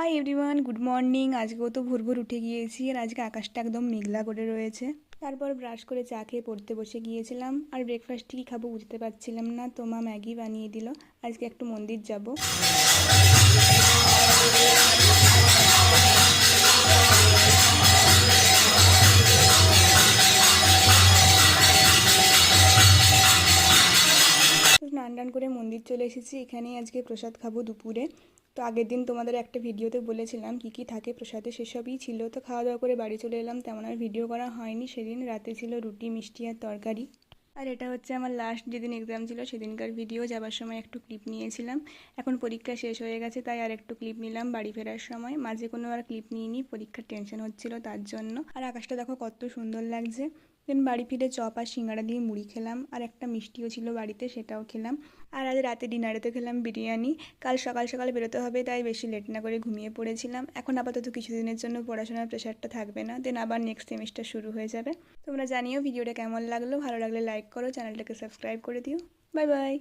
Hi everyone, good morning. আজকেও তো ভোর ভোর উঠে গিয়েছি আর আজকে আকাশটা একদম মেঘলা করে রয়েছে। তারপর ব্রাশ করে চা খেয়ে পড়তে বসে গিয়েছিলাম আর ব্রেকফাস্ট কী খাবো বুঝতে পারছিলাম না, তো মা ম্যাগি বানিয়ে দিল। আজকে একটু মন্দির যাব। তো স্নান টান করে মন্দির চলে এসেছি। এখানেই আজকে প্রসাদ খাবো দুপুরে। তো আগের দিন তোমাদের একটা ভিডিওতে বলেছিলাম কি কি থাকে প্রসাদে, সেসবই ছিল। তো খাওয়া দাওয়া করে বাড়ি চলে এলাম, তেমন আর ভিডিও করা হয়নি। সেদিন রাতে ছিল রুটি, মিষ্টি আর তরকারি। আর এটা হচ্ছে আমার লাস্ট যেদিন এক্সাম ছিল সেদিনকার ভিডিও। যাবার সময় একটু ক্লিপ নিয়েছিলাম। এখন পরীক্ষা শেষ হয়ে গেছে তাই আর একটু ক্লিপ নিলাম বাড়ি ফেরার সময়। মাঝে কোনো আর ক্লিপ নিইনি, পরীক্ষার টেনশন হচ্ছিল তার জন্য। আর আকাশটা দেখো কত সুন্দর লাগছে। দেন বাড়ি ফিরে চপ আর সিঙ্গাড়া দিয়ে মুড়ি খেলাম, আর একটা মিষ্টিও ছিল বাড়িতে, সেটাও খেলাম। আর আজ রাতে ডিনারেতে খেলাম বিরিয়ানি। কাল সকাল সকাল বেরোতে হবে তাই বেশি লেট না করে ঘুমিয়ে পড়েছিলাম। এখন আপাতত কিছুদিনের জন্য পড়াশোনার প্রেশারটা থাকবে না, দেন আবার নেক্সট সেমিস্টার শুরু হয়ে যাবে। তোমরা জানিও ভিডিওটা কেমন লাগলো, ভালো লাগলে লাইক করো, চ্যানেলটাকে সাবস্ক্রাইব করে দিও। Bye bye.